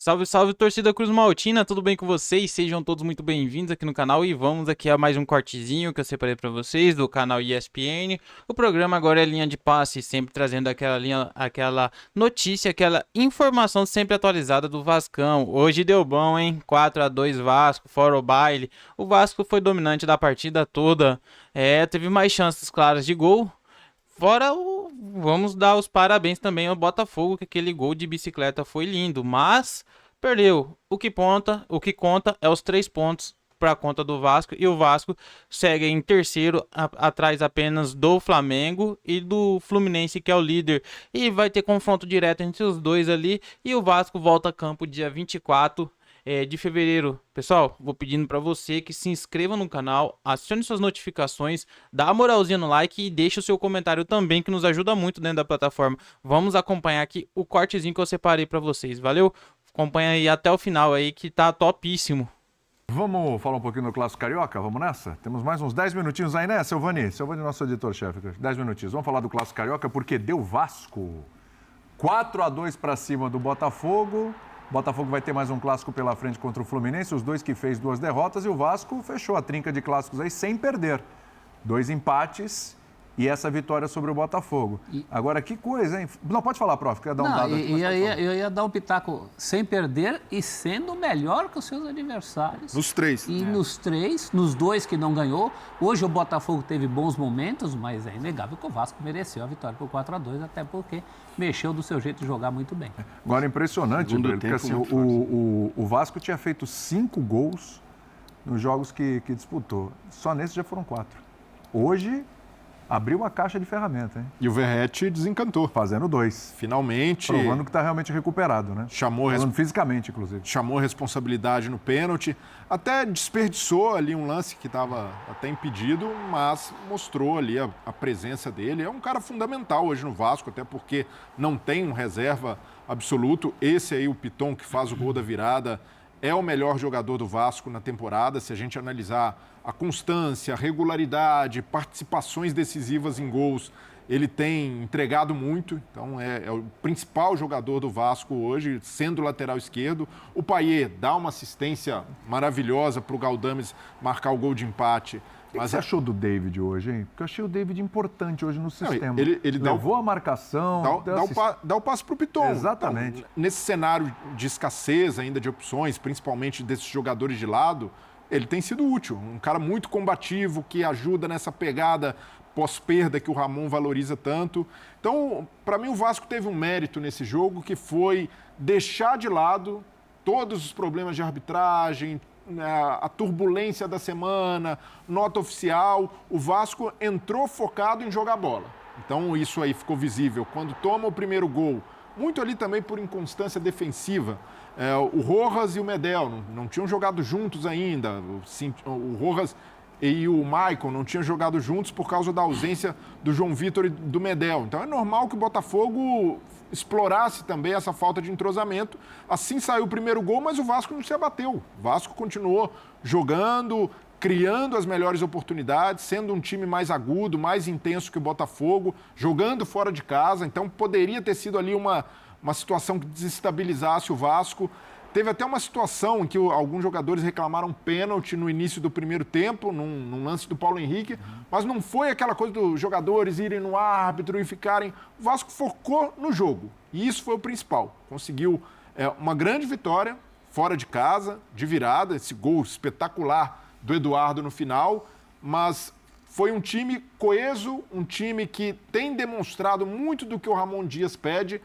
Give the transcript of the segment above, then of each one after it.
Salve, salve, torcida Cruz Maltina, tudo bem com vocês? Sejam todos muito bem-vindos aqui no canal e vamos aqui a mais um cortezinho que eu separei para vocês do canal ESPN. O programa agora é linha de passe, sempre trazendo aquela notícia, aquela informação sempre atualizada do Vascão. Hoje deu bom, hein? 4-2 Vasco, fora o baile. O Vasco foi dominante da partida toda, teve mais chances claras de gol. Fora o. Vamos dar os parabéns também ao Botafogo, que aquele gol de bicicleta foi lindo, mas perdeu. O que conta é os 3 pontos para a conta do Vasco, e o Vasco segue em terceiro, atrás apenas do Flamengo e do Fluminense, que é o líder. E vai ter confronto direto entre os dois ali, e o Vasco volta a campo dia 24 de fevereiro. Pessoal, vou pedindo para você que se inscreva no canal, acione suas notificações, dá uma moralzinha no like e deixe o seu comentário também, que nos ajuda muito dentro da plataforma. Vamos acompanhar aqui o cortezinho que eu separei para vocês, valeu? Acompanha aí até o final aí, que tá topíssimo. Vamos falar um pouquinho do Clássico Carioca? Vamos nessa? Temos mais uns 10 minutinhos aí, né, Silvani? Silvani, nosso editor-chefe. 10 minutinhos. Vamos falar do Clássico Carioca porque deu Vasco. 4-2 para cima do Botafogo. O Botafogo vai ter mais um clássico pela frente contra o Fluminense, os dois que fez 2 derrotas, e o Vasco fechou a trinca de clássicos aí sem perder. 2 empates e essa vitória sobre o Botafogo. Agora, que coisa, hein? Não, pode falar, prof, quer dar um dado aqui. Eu ia dar um pitaco sem perder e sendo melhor que os seus adversários. Nos 3. E nos 2 que não ganhou. Hoje o Botafogo teve bons momentos, mas é inegável que o Vasco mereceu a vitória por 4-2, até porque mexeu do seu jeito de jogar muito bem. Agora, impressionante, porque assim, o Vasco tinha feito 5 gols nos jogos que disputou. Só nesses já foram 4. Hoje, abriu uma caixa de ferramenta, hein? E o Verratti desencantou. Fazendo 2. Finalmente. Provando que está realmente recuperado, né? Falando fisicamente, inclusive. Chamou responsabilidade no pênalti. Até desperdiçou ali um lance que estava até impedido, mas mostrou ali a presença dele. É um cara fundamental hoje no Vasco, até porque não tem um reserva absoluto. Esse aí, o Piton, que faz o gol da virada, é o melhor jogador do Vasco na temporada. Se a gente analisar a constância, a regularidade, participações decisivas em gols, ele tem entregado muito. Então, é o principal jogador do Vasco hoje, sendo lateral esquerdo. O Payet dá uma assistência maravilhosa para o Galdames marcar o gol de empate. O que você achou do David hoje, hein? Porque eu achei o David importante hoje no sistema. Não, ele levou a marcação. Dá o passe para o Piton. Exatamente. Então, nesse cenário de escassez ainda de opções, principalmente desses jogadores de lado, ele tem sido útil. Um cara muito combativo, que ajuda nessa pegada pós-perda que o Ramon valoriza tanto. Então, para mim, o Vasco teve um mérito nesse jogo, que foi deixar de lado todos os problemas de arbitragem, a turbulência da semana, nota oficial. O Vasco entrou focado em jogar bola. Então, isso aí ficou visível. Quando toma o primeiro gol, muito ali também por inconstância defensiva, o Rojas e o Medel não tinham jogado juntos ainda. O Rojas e o Maicon não tinham jogado juntos por causa da ausência do João Vitor e do Medel. Então, é normal que o Botafogo explorasse também essa falta de entrosamento. Assim saiu o primeiro gol, mas o Vasco não se abateu. O Vasco continuou jogando, criando as melhores oportunidades, sendo um time mais agudo, mais intenso que o Botafogo, jogando fora de casa. Então, poderia ter sido ali uma situação que desestabilizasse o Vasco. Teve até uma situação em que alguns jogadores reclamaram pênalti no início do primeiro tempo, num lance do Paulo Henrique, mas não foi aquela coisa dos jogadores irem no árbitro e ficarem... O Vasco focou no jogo, e isso foi o principal. Conseguiu uma grande vitória, fora de casa, de virada, esse gol espetacular do Eduardo no final, mas foi um time coeso, um time que tem demonstrado muito do que o Ramon Dias pede,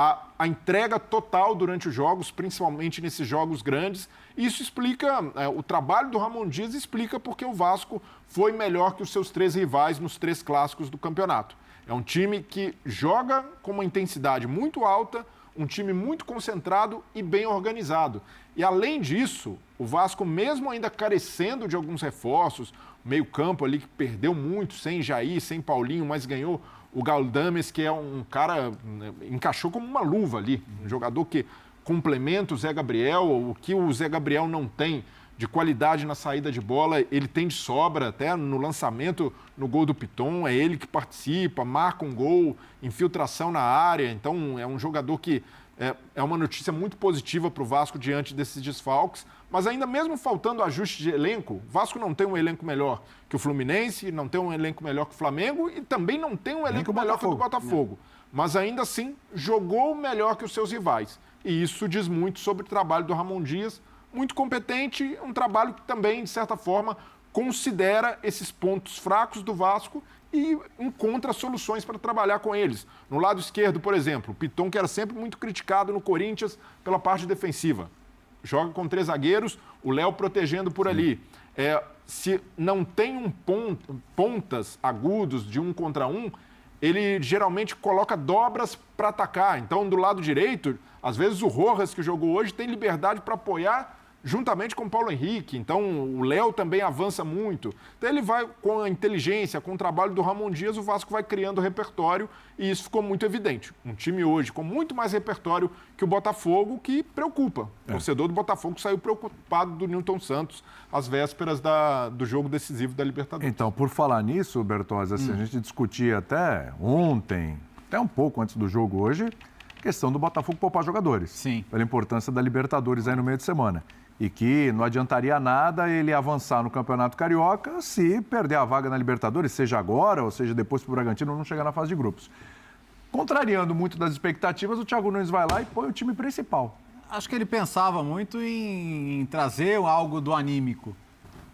a entrega total durante os jogos, principalmente nesses jogos grandes. Isso explica, o trabalho do Ramon Dias explica porque o Vasco foi melhor que os seus 3 rivais nos 3 clássicos do campeonato. É um time que joga com uma intensidade muito alta, um time muito concentrado e bem organizado. E além disso, o Vasco, mesmo ainda carecendo de alguns reforços, o meio-campo ali que perdeu muito, sem Jair, sem Paulinho, mas ganhou o Galdames, que é um cara, encaixou como uma luva ali, um jogador que complementa o Zé Gabriel, o que o Zé Gabriel não tem de qualidade na saída de bola, ele tem de sobra, até no lançamento, no gol do Piton, é ele que participa, marca um gol, infiltração na área. Então, é um jogador que é uma notícia muito positiva para o Vasco diante desses desfalques, mas ainda mesmo faltando ajuste de elenco, o Vasco não tem um elenco melhor que o Fluminense, não tem um elenco melhor que o Flamengo e também não tem um elenco melhor que o do Botafogo. Mas ainda assim, jogou melhor que os seus rivais. E isso diz muito sobre o trabalho do Ramon Dias, muito competente, um trabalho que também, de certa forma, considera esses pontos fracos do Vasco e encontra soluções para trabalhar com eles. No lado esquerdo, por exemplo, o Piton, que era sempre muito criticado no Corinthians pela parte defensiva. Joga com 3 zagueiros, o Léo protegendo por ali. Se não tem pontas agudos de 1 contra 1, ele geralmente coloca dobras para atacar. Então, do lado direito, às vezes o Rojas, que jogou hoje, tem liberdade para apoiar juntamente com o Paulo Henrique. Então, o Léo também avança muito. Então, ele vai com a inteligência, com o trabalho do Ramon Dias, o Vasco vai criando repertório e isso ficou muito evidente. Um time hoje com muito mais repertório que o Botafogo, que preocupa. O torcedor do Botafogo saiu preocupado do Nilton Santos às vésperas do jogo decisivo da Libertadores. Então, por falar nisso, Bertozzi, assim, a gente discutia até ontem, até um pouco antes do jogo hoje, a questão do Botafogo poupar jogadores. Sim. Pela importância da Libertadores aí no meio de semana. E que não adiantaria nada ele avançar no Campeonato Carioca se perder a vaga na Libertadores, seja agora ou seja depois para o Bragantino não chegar na fase de grupos. Contrariando muito das expectativas, o Thiago Nunes vai lá e põe o time principal. Acho que ele pensava muito em trazer algo do anímico.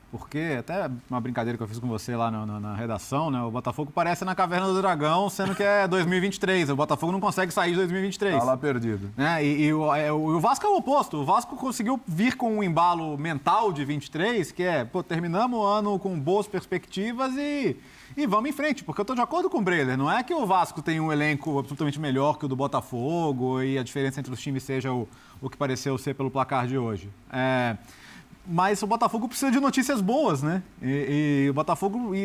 Porque, até uma brincadeira que eu fiz com você lá na redação, né? O Botafogo parece na Caverna do Dragão, sendo que é 2023. O Botafogo não consegue sair de 2023. Tá lá perdido. Né? O Vasco é o oposto. O Vasco conseguiu vir com um embalo mental de 23, que é, terminamos o ano com boas perspectivas e vamos em frente. Porque eu estou de acordo com o Breler. Não é que o Vasco tem um elenco absolutamente melhor que o do Botafogo e a diferença entre os times seja o que pareceu ser pelo placar de hoje. Mas o Botafogo precisa de notícias boas, né? E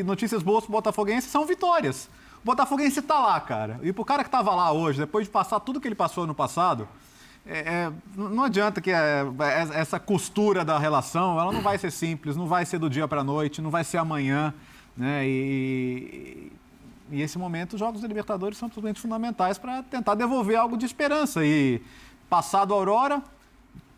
notícias boas pro botafoguense são vitórias. O botafoguense tá lá, cara. E pro cara que tava lá hoje, depois de passar tudo que ele passou no passado, não adianta que essa costura da relação, ela não vai ser simples, não vai ser do dia pra noite, não vai ser amanhã, né? E esse momento, os Jogos da Libertadores são absolutamente fundamentais para tentar devolver algo de esperança. E passado a Aurora,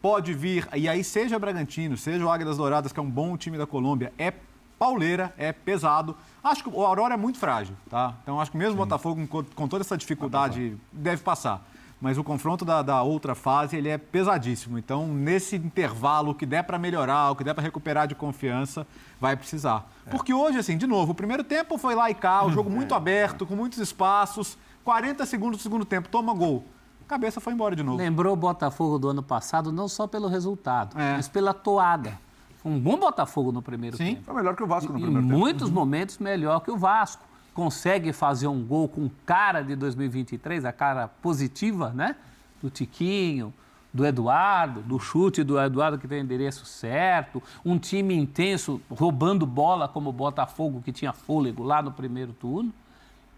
pode vir, e aí seja Bragantino, seja o Águias Douradas, que é um bom time da Colômbia, é pauleira, é pesado. Acho que o Aurora é muito frágil, tá? Então acho que mesmo o Botafogo, com toda essa dificuldade, deve passar. Mas o confronto da outra fase, ele é pesadíssimo. Então, nesse intervalo, o que der para melhorar, o que der para recuperar de confiança, vai precisar. Porque hoje, assim, de novo, o primeiro tempo foi lá e cá, o jogo muito aberto, com muitos espaços, 40 segundos do segundo tempo, toma gol. A cabeça foi embora de novo. Lembrou o Botafogo do ano passado, não só pelo resultado, mas pela toada. Foi um bom Botafogo no primeiro tempo. Foi melhor que o Vasco no primeiro tempo. Em muitos momentos melhor que o Vasco. Consegue fazer um gol com cara de 2023, a cara positiva, né? Do Tiquinho, do Eduardo, do chute do Eduardo que tem o endereço certo. Um time intenso, roubando bola como o Botafogo, que tinha fôlego lá no primeiro turno.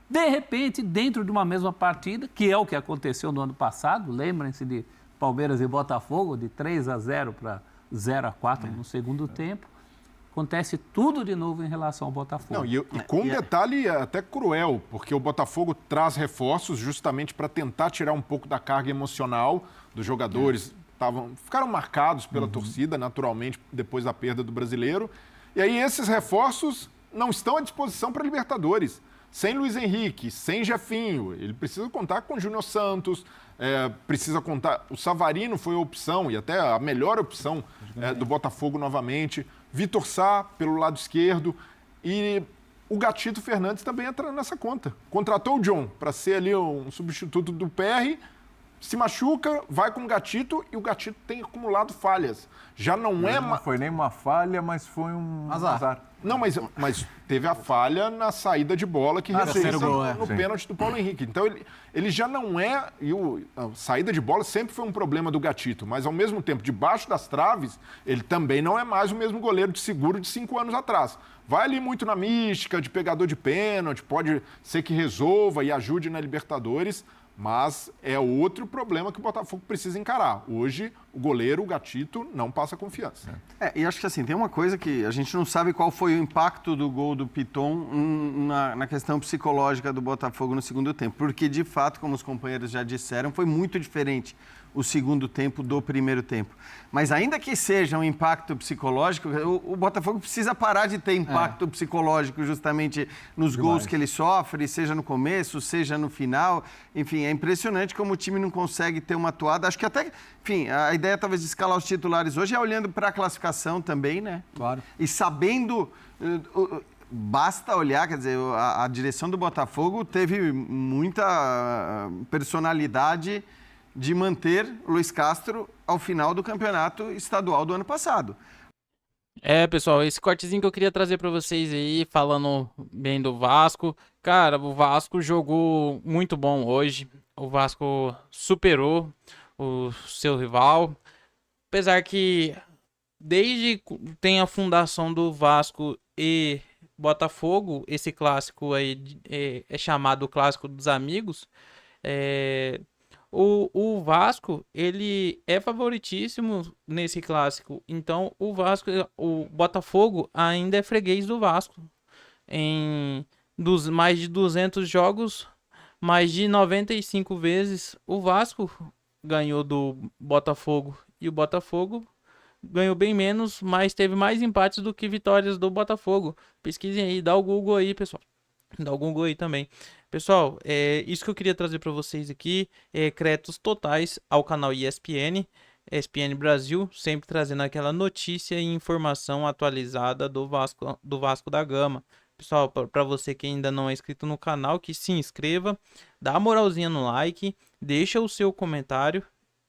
De repente, dentro de uma mesma partida, que é o que aconteceu no ano passado, lembrem-se de Palmeiras e Botafogo, de 3-0 para 0-4 no segundo tempo, acontece tudo de novo em relação ao Botafogo. Não, e com um detalhe até cruel, porque o Botafogo traz reforços justamente para tentar tirar um pouco da carga emocional dos jogadores. Ficaram marcados pela torcida, naturalmente, depois da perda do Brasileiro. E aí esses reforços não estão à disposição para a Libertadores. Sem Luiz Henrique, sem Jefinho, ele precisa contar com o Júnior Santos, precisa contar... O Savarino foi a opção, e até a melhor opção do Botafogo novamente. Vitor Sá, pelo lado esquerdo. E o Gatito Fernandes também entra nessa conta. Contratou o John para ser ali um substituto do PR, se machuca, vai com o Gatito e o Gatito tem acumulado falhas. Já não Não foi nem uma falha, mas foi um azar. Não, mas teve a falha na saída de bola que recebeu no pênalti do Paulo Henrique. Então, ele já não é... a saída de bola sempre foi um problema do Gatito, mas, ao mesmo tempo, debaixo das traves, ele também não é mais o mesmo goleiro de seguro de 5 anos atrás. Vai ali muito na mística de pegador de pênalti, pode ser que resolva e ajude na Libertadores, Mas é outro problema que o Botafogo precisa encarar. Hoje, o goleiro, o Gatito, não passa confiança. E acho que assim, tem uma coisa que a gente não sabe qual foi o impacto do gol do Piton na questão psicológica do Botafogo no segundo tempo. Porque, de fato, como os companheiros já disseram, foi muito diferente o segundo tempo do primeiro tempo. Mas ainda que seja um impacto psicológico, o Botafogo precisa parar de ter impacto psicológico justamente nos gols que ele sofre, seja no começo, seja no final. Enfim, é impressionante como o time não consegue ter uma atuada. Acho que até, enfim, a ideia talvez de escalar os titulares hoje é olhando para a classificação também, né? Claro. E sabendo... Basta olhar, quer dizer, a direção do Botafogo teve muita personalidade de manter Luiz Castro ao final do campeonato estadual do ano passado. Pessoal, esse cortezinho que eu queria trazer pra vocês aí, falando bem do Vasco. Cara, o Vasco jogou muito bom hoje. O Vasco superou o seu rival. Apesar que desde que tem a fundação do Vasco e Botafogo, esse clássico aí é chamado Clássico dos Amigos. O Vasco, ele é favoritíssimo nesse clássico. Então, o Botafogo ainda é freguês do Vasco. Dos mais de 200 jogos, mais de 95 vezes, o Vasco ganhou do Botafogo. E o Botafogo ganhou bem menos, mas teve mais empates do que vitórias do Botafogo. Pesquisem aí, dá o Google aí, pessoal. Dá o Google aí também. Pessoal, isso que eu queria trazer para vocês aqui, créditos totais ao canal ESPN Brasil, sempre trazendo aquela notícia e informação atualizada do Vasco da Gama. Pessoal, para você que ainda não é inscrito no canal, que se inscreva, dá uma moralzinha no like, deixa o seu comentário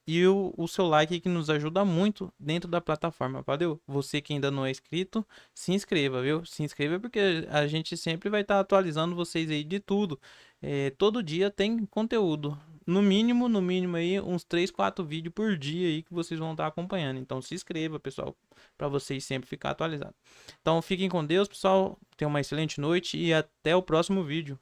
e o seu like que nos ajuda muito dentro da plataforma, valeu? Você que ainda não é inscrito, se inscreva, viu? Se inscreva porque a gente sempre vai estar atualizando vocês aí de tudo. Todo dia tem conteúdo. No mínimo aí uns 3, 4 vídeos por dia aí que vocês vão estar acompanhando. Então se inscreva, pessoal, para vocês sempre ficar atualizados. Então fiquem com Deus, pessoal. Tenham uma excelente noite e até o próximo vídeo.